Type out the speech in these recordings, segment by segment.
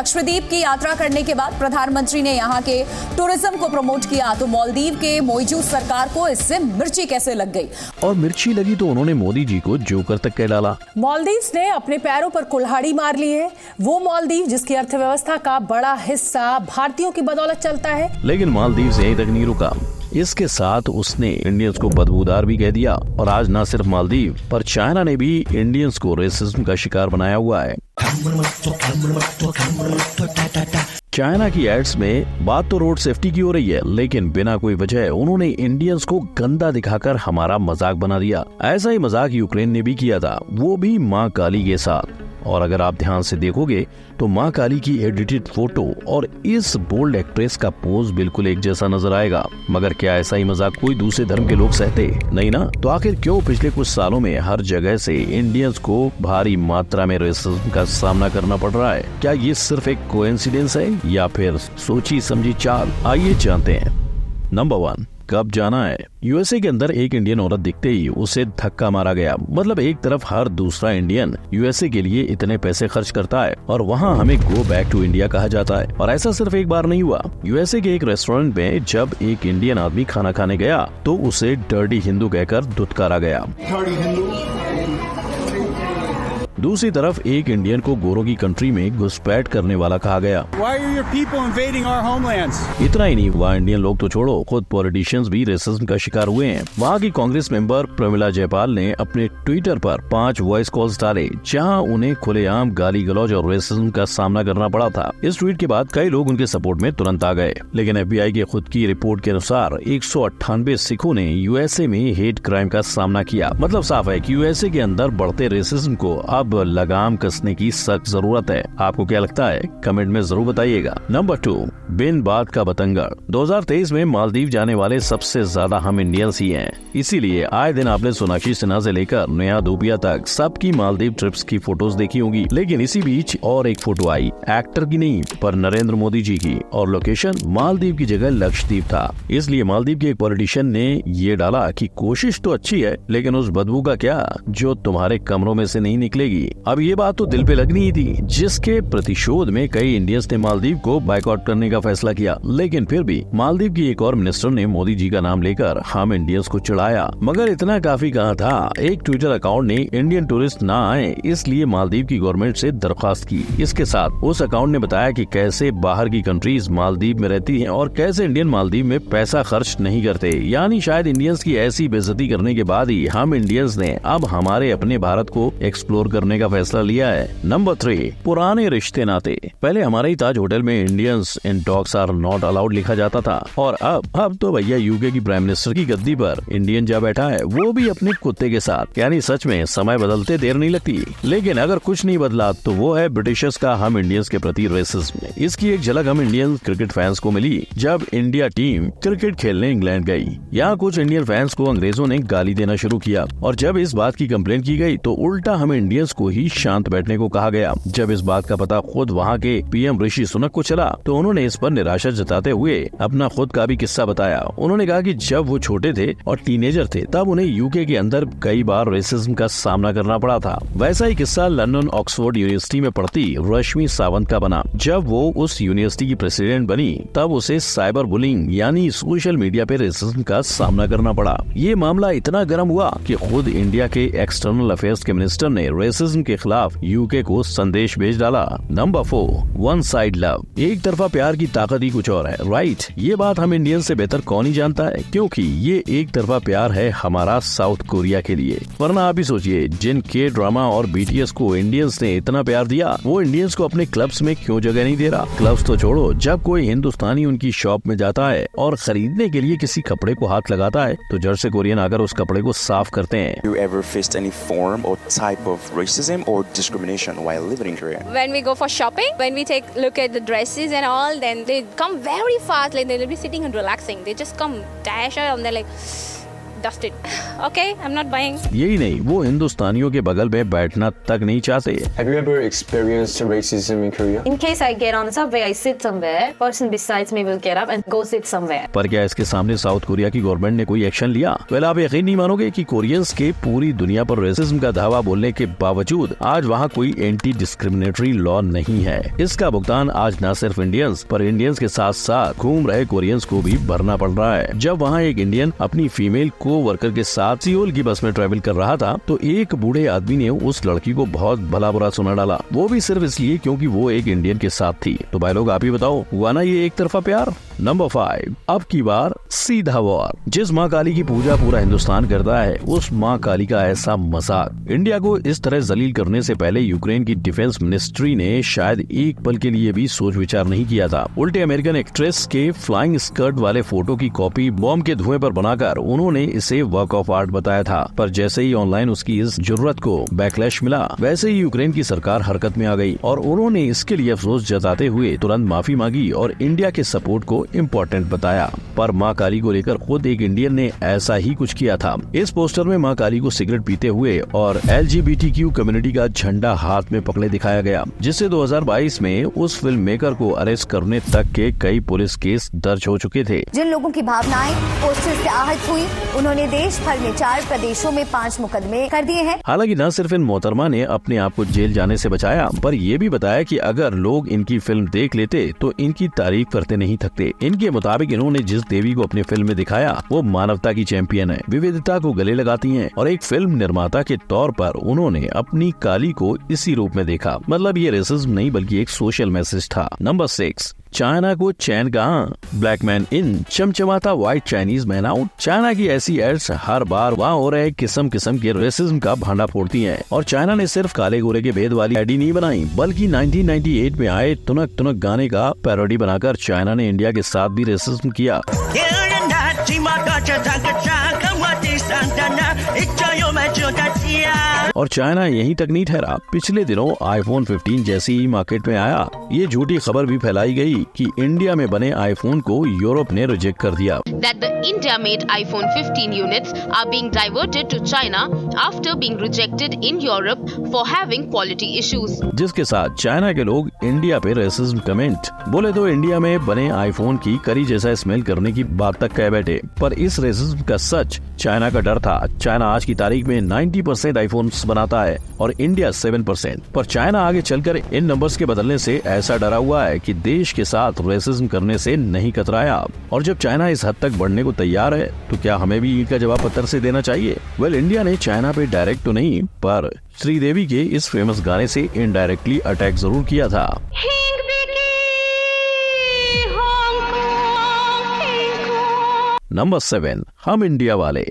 लक्षद्वीप की यात्रा करने के बाद प्रधानमंत्री ने यहां के टूरिज्म को प्रमोट किया, तो मालदीव के मौजूद सरकार को इससे मिर्ची कैसे लग गई? और मिर्ची लगी तो उन्होंने मोदी जी को जोकर तक कह डाला। मालदीव ने अपने पैरों पर कुल्हाड़ी मार ली है। वो मालदीव जिसकी अर्थव्यवस्था का बड़ा हिस्सा भारतीयों की बदौलत चलता है। लेकिन मालदीव से यहीं तक नहीं रुका, इसके साथ उसने इंडियंस को बदबूदार भी कह दिया। और आज न सिर्फ मालदीव पर चाइना ने भी इंडियंस को रेसिज्म का शिकार बनाया हुआ है। चाइना की एड्स में बात तो रोड सेफ्टी की हो रही है, लेकिन बिना कोई वजह उन्होंने इंडियंस को गंदा दिखाकर हमारा मजाक बना दिया। ऐसा ही मजाक यूक्रेन ने भी किया था, वो भी माँ काली के साथ। और अगर आप ध्यान से देखोगे तो माँ काली की एडिटेड फोटो और इस बोल्ड एक्ट्रेस का पोज बिल्कुल एक जैसा नजर आएगा। मगर क्या ऐसा ही मजाक कोई दूसरे धर्म के लोग सहते? नहीं ना। तो आखिर क्यों पिछले कुछ सालों में हर जगह से इंडियंस को भारी मात्रा में रेसिज्म का सामना करना पड़ रहा है? क्या ये सिर्फ एक कोइंसिडेंस है या फिर सोची समझी चाल? आइए जानते हैं। नंबर 1, कब जाना है? यूएसए के अंदर एक इंडियन औरत दिखते ही उसे धक्का मारा गया। मतलब एक तरफ हर दूसरा इंडियन यूएसए के लिए इतने पैसे खर्च करता है और वहाँ हमें गो बैक टू इंडिया कहा जाता है। और ऐसा सिर्फ एक बार नहीं हुआ। यूएसए के एक रेस्टोरेंट में जब एक इंडियन आदमी खाना खाने गया तो उसे डर्टी हिंदू कहकर धुतकारा गया। दूसरी तरफ एक इंडियन को गोरों की कंट्री में घुसपैठ करने वाला कहा गया। Why are your people invading our homelands? इतना ही नहीं, वहाँ इंडियन लोग तो छोड़ो, खुद पॉलिटिशियंस भी रेसिज्म का शिकार हुए हैं। वहाँ की कांग्रेस मेंबर प्रमिला जयपाल ने अपने ट्विटर पर 5 वॉइस कॉल्स डाले, जहाँ उन्हें खुलेआम गाली गलौज और रेसिज्म का सामना करना पड़ा था। इस ट्वीट के बाद कई लोग उनके सपोर्ट में तुरंत आ गए। लेकिन FBI के खुद की रिपोर्ट के अनुसार 198 सिखों ने यूएसए में हेट क्राइम का सामना किया। मतलब साफ है कि यूएसए के अंदर बढ़ते रेसिज्म को अब लगाम कसने की सख्त जरूरत है। आपको क्या लगता है? कमेंट में जरूर बताइएगा। नंबर 2, बिन बात का बतंगड़। 2023 में मालदीव जाने वाले सबसे ज्यादा हम इंडियंस ही हैं। इसीलिए आए दिन आपने सोनाक्षी सिन्हा से लेकर नेहा धूपिया तक सबकी मालदीव ट्रिप्स की फोटोज देखी होंगी। लेकिन इसी बीच और एक फोटो आई, एक्टर की नहीं पर नरेंद्र मोदी जी की, और लोकेशन मालदीव की जगह लक्षद्वीप था। इसलिए मालदीव के एक पॉलिटिशियन ने ये डाला कि कोशिश तो अच्छी है, लेकिन उस बदबू का क्या जो तुम्हारे कमरों में से नहीं निकलेगी। अब ये बात तो दिल पे लगनी ही थी, जिसके प्रतिशोध में कई इंडियंस ने मालदीव को बाइकआउट करने का फैसला किया। लेकिन फिर भी मालदीव की एक और मिनिस्टर ने मोदी जी का नाम लेकर हम इंडियंस को चिढ़ाया। मगर इतना काफी कहा था, एक ट्विटर अकाउंट ने इंडियन टूरिस्ट ना आए इसलिए मालदीव की गवर्नमेंट से दरख्वास्त की। इसके साथ उस अकाउंट ने बताया कि कैसे बाहर की कंट्रीज मालदीव में रहती हैं और कैसे इंडियन मालदीव में पैसा खर्च नहीं करते। यानी शायद इंडियंस की ऐसी बेइज्जती करने के बाद ही हम इंडियंस ने अब हमारे अपने भारत को एक्सप्लोर करने का फैसला लिया है। नंबर 3, पुराने रिश्ते नाते। पहले हमारे ही ताज होटल में Indians and dogs are not allowed लिखा जाता था, और अब तो भैया यूके की प्राइम मिनिस्टर की गद्दी पर इंडियन जा बैठा है, वो भी अपने कुत्ते के साथ। यानी सच में समय बदलते देर नहीं लगती। लेकिन अगर कुछ नहीं बदला तो वो है ब्रिटिशर्स का हम इंडियंस के प्रति रेसिज्म। इसकी एक झलक हम इंडियन क्रिकेट फैंस को मिली जब इंडिया टीम क्रिकेट खेलने इंग्लैंड गई। यहाँ कुछ इंडियन फैंस को अंग्रेजों ने गाली देना शुरू किया, और जब इस बात की कंप्लेंट की गई तो उल्टा हम इंडियंस को ही शांत बैठने को कहा गया। जब इस बात का पता खुद वहाँ के पीएम ऋषि सुनक को चला तो उन्होंने इस पर निराशा जताते हुए अपना खुद का भी किस्सा बताया। उन्होंने कहा कि जब वो छोटे थे और टीनेजर थे तब उन्हें यूके के अंदर कई बार रेसिज्म का सामना करना पड़ा था। वैसा ही किस्सा लंदन ऑक्सफोर्ड यूनिवर्सिटी में पढ़ती रश्मि सावंत का बना। जब वो उस यूनिवर्सिटी की प्रेसिडेंट बनी तब उसे साइबर बुलिंग यानी सोशल मीडिया पे रेसिज्म का सामना करना पड़ा। ये मामला इतना गर्म हुआ कि खुद इंडिया के एक्सटर्नल अफेयर्स के मिनिस्टर ने रेसिज्म के खिलाफ यूके को संदेश भेज डाला। Number 4, one side love. एक तरफा प्यार की ताकत ही कुछ और है, राइट? ये बात हम इंडियन से बेहतर कौन ही जानता है, क्योंकि ये एक तरफा प्यार है हमारा साउथ कोरिया के लिए। वरना आप ही सोचिए, जिन के ड्रामा और बीटीएस को इंडियंस ने इतना प्यार दिया, वो इंडियंस को अपने क्लब्स में क्यों जगह नहीं दे रहा? क्लब्स तो छोड़ो, जब कोई हिंदुस्तानी उनकी शॉप में जाता है और खरीदने के लिए किसी कपड़े को हाथ लगाता है तो जड़ से कोरियन आकर उस कपड़े को साफ करते हैं। You ever faced any form or type of racism or discrimination while living in Korea? When we go for shopping, when we take look at the dresses and all, then they come very fast, like they'll be sitting and relaxing. They just come dash out and they're like dust it. Okay, I'm not buying. यही नहीं, वो हिंदुस्तानियों के बगल में बैठना तक नहीं चाहते। Have you ever experienced racism in Korea? In case I get on the subway, I sit somewhere. Person besides me will get up and go sit somewhere. पर क्या इसके सामने साउथ कोरिया की गवर्नमेंट ने कोई एक्शन लिया? Well, आप यकीन नहीं मानोगे कि कोरियंस के पूरी दुनिया पर रेसिज्म का धावा बोलने के बावजूद आज वहाँ कोई एंटी डिस्क्रिमिनेटरी लॉ नहीं है। इसका भुगतान आज न सिर्फ इंडियंस पर इंडियंस के साथ साथ घूम रहे कोरियंस को भी भरना पड़ रहा है। जब वहाँ एक इंडियन अपनी फीमेल को वर्कर के साथ सियोल की बस में ट्रेवल कर रहा था तो एक बूढ़े आदमी ने उस लड़की को बहुत भला बुरा सुना डाला, वो भी सिर्फ इसलिए क्योंकि वो एक इंडियन के साथ थी। तो भाई लोग, आप ही बताओ, हुआ ना ये एक तरफा प्यार? नंबर 5, अब की बार सीधा वॉर। जिस माँ काली की पूजा पूरा हिंदुस्तान करता है, उस माँ काली का ऐसा मजाक इंडिया को इस तरह जलील करने से पहले यूक्रेन की डिफेंस मिनिस्ट्री ने शायद एक पल के लिए भी सोच विचार नहीं किया था। उल्टे अमेरिकन एक्ट्रेस के फ्लाइंग स्कर्ट वाले फोटो की कॉपी बॉम्ब के धुएं पर बनाकर उन्होंने इसे वर्क ऑफ आर्ट बताया था। पर जैसे ही ऑनलाइन उसकी इस जुर्रत को बैकलैश मिला, वैसे ही यूक्रेन की सरकार हरकत में आ गई और उन्होंने इसके लिए अफसोस जताते हुए तुरंत माफी मांगी और इंडिया के सपोर्ट को इम्पोर्टेंट बताया। पर माँ काली को लेकर खुद एक इंडियन ने ऐसा ही कुछ किया था। इस पोस्टर में माँ काली को सिगरेट पीते हुए और LGBTQ कम्युनिटी का झंडा हाथ में पकड़े दिखाया गया, जिससे 2022 में उस फिल्म मेकर को अरेस्ट करने तक के कई पुलिस केस दर्ज हो चुके थे। जिन लोगों की भावनाएं पोस्टर से आहत हुई, उन्होंने देश भर में 4 प्रदेशों में 5 मुकदमे कर दिए हैं। हालांकि न सिर्फ इन मोहतरमा ने अपने आप को जेल जाने से बचाया, पर ये भी बताया कि अगर लोग इनकी फिल्म देख लेते तो इनकी तारीफ करते नहीं थकते। इनके मुताबिक इन्होंने जिस देवी को अपनी फिल्म में दिखाया वो मानवता की चैंपियन है, विविधता को गले लगाती हैं और एक फिल्म निर्माता के तौर पर उन्होंने अपनी काली को इसी रूप में देखा। मतलब ये रेसिज्म नहीं बल्कि एक सोशल मैसेज था। नंबर 6, चाइना को चैन कहाँ? ब्लैक मैन इन, चमचमाता white Chinese man out. China की ऐसी एड्स हर बार वहाँ हो रहे किस्म किस्म के रेसिज्म का भांडा फोड़ती हैं। और चाइना ने सिर्फ काले गोरे के भेद वाली एडी नहीं बनाई, बल्कि 1998 में आए तुनक तुनक गाने का पैरोडी बनाकर चाइना ने इंडिया के साथ भी रेसिज्म किया। और चाइना यहीं तक नहीं ठहरा, पिछले दिनों iPhone 15 जैसी ही मार्केट में आया, ये झूठी खबर भी फैलाई गई कि इंडिया में बने आईफोन को यूरोप ने रिजेक्ट कर दिया। That the India-made iPhone 15 units are being diverted to China after being rejected in Europe for having quality issues. जिसके साथ चाइना के लोग इंडिया पे रेसिज्म कमेंट बोले तो इंडिया में बने आईफोन की करी जैसा स्मेल करने की बात तक कह बैठे। पर इस रेसिज्म का सच चाइना का डर था। चाइना आज की तारीख में 90% आईफोन्स बनाता है और इंडिया 7%। पर चाइना आगे चलकर इन नंबर्स के बदलने से ऐसा डरा हुआ है कि देश के साथ रेसिज्म करने से नहीं कतराया। और जब चाइना इस हद तक बढ़ने को तैयार है तो क्या हमें भी इनका जवाब पत्थर से देना चाहिए? वेल, इंडिया ने चाइना पे डायरेक्ट तो नहीं पर श्रीदेवी के इस फेमस गाने से इनडायरेक्टली अटैक जरूर किया था। नंबर 7, हम इंडिया वाले।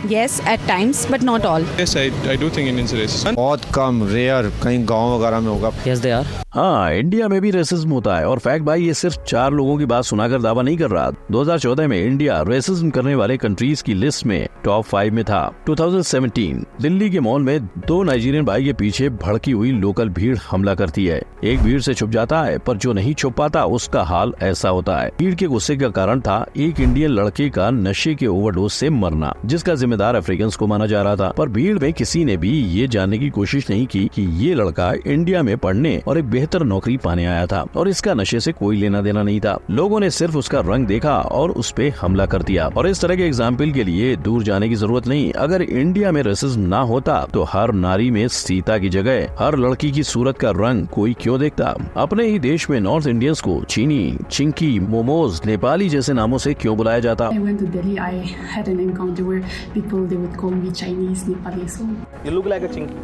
Yes, at times, but not all. Yes, I do think Indians are racist. बहुत कम, रेयर, कहीं गांव वगैरह में होगा। Yes, they are. हाँ, इंडिया में भी रेसिज्म होता है और फैक्ट भाई ये सिर्फ 4 लोगों की बात सुनाकर दावा नहीं कर रहा। 2014 में इंडिया रेसिज्म करने वाले कंट्रीज की लिस्ट में टॉप 5 में था। 2017 दिल्ली के मॉल में 2 नाइजीरियन भाई के पीछे भड़की हुई लोकल भीड़ हमला करती है। एक भीड़ से छुप जाता है पर जो नहीं छुप पाता उसका हाल ऐसा होता है। भीड़ के गुस्से का कारण था एक इंडियन लड़के का नशे के ओवरडोज से मरना, जिसका जिम्मेदार अफ्रीकन को माना जा रहा था। पर भीड़ में किसी ने भी ये जानने की कोशिश नहीं की कि ये लड़का इंडिया में पढ़ने और एक बेहतर नौकरी पाने आया था और इसका नशे से कोई लेना देना नहीं था। लोगों ने सिर्फ उसका रंग देखा और उस पे हमला कर दिया। और इस तरह के एग्जाम्पल के लिए दूर जाने की जरूरत नहीं। अगर इंडिया में रेसिज्म ना होता तो हर नारी में सीता की जगह हर लड़की की सूरत का रंग कोई क्यों देखता? अपने ही देश में नॉर्थ इंडियंस को चीनी, चिंकी, मोमोज, नेपाली जैसे नामों से क्यों बुलाया जाता? They would call me Chinese, Nepali. So you look like a chinky.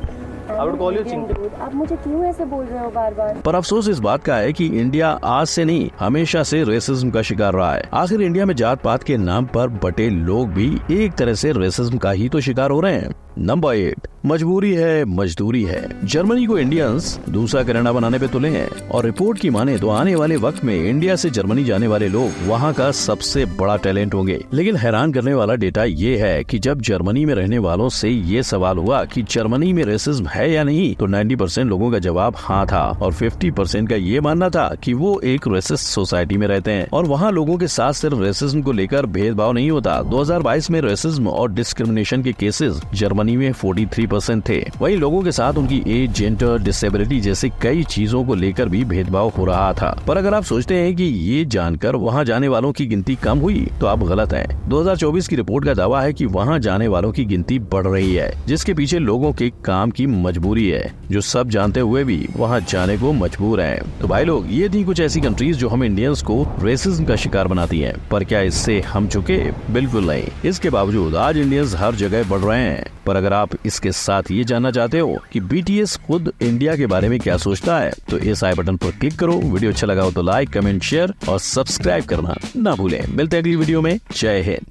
I would call you chinky. आप मुझे क्यों ऐसे बोल रहे हो बार-बार? पर अफसोस इस बात का है कि इंडिया आज से नहीं हमेशा से रेसिज्म का शिकार रहा है। आखिर इंडिया में जात पात के नाम पर बटे लोग भी एक तरह से रेसिज्म का ही तो शिकार हो रहे हैं। नंबर 8, मजबूरी है मजदूरी है। जर्मनी को इंडियंस दूसरा कनाडा बनाने पे तुले हैं और रिपोर्ट की माने तो आने वाले वक्त में इंडिया से जर्मनी जाने वाले लोग वहाँ का सबसे बड़ा टैलेंट होंगे। लेकिन हैरान करने वाला डेटा ये है कि जब जर्मनी में रहने वालों से ये सवाल हुआ कि जर्मनी में रेसिज्म है या नहीं, तो 90% लोगों का जवाब हाँ था और 50% का ये मानना था कि वो एक रेसिस्ट सोसाइटी में रहते हैं और वहाँ लोगों के साथ सिर्फ रेसिज्म को लेकर भेदभाव नहीं होता। 2022 में रेसिज्म और डिस्क्रिमिनेशन के केसेस जर्मनी में 43% थे। वहीं लोगों के साथ उनकी एज, जेंडर, डिसेबिलिटी जैसे कई चीजों को लेकर भी भेदभाव हो रहा था। पर अगर आप सोचते हैं कि ये जानकर वहाँ जाने वालों की गिनती कम हुई तो आप गलत हैं। 2024 की रिपोर्ट का दावा है कि वहाँ जाने वालों की गिनती बढ़ रही है, जिसके पीछे लोगों के काम की मजबूरी है, जो सब जानते हुए भी वहाँ जाने को मजबूर हैं। तो भाई लोग, ये थी कुछ ऐसी कंट्रीज जो हम इंडियंस को रेसिज्म का शिकार बनाती हैं। पर क्या इससे हम चुके? बिल्कुल नहीं। इसके बावजूद आज इंडियंस हर जगह बढ़ रहे हैं। पर अगर आप इसके साथ ये जानना चाहते हो कि BTS खुद इंडिया के बारे में क्या सोचता है, तो इस आई बटन पर क्लिक करो। वीडियो अच्छा लगा हो तो लाइक, कमेंट, शेयर और सब्सक्राइब करना ना भूलें। मिलते हैं अगली वीडियो में। जय हिंद।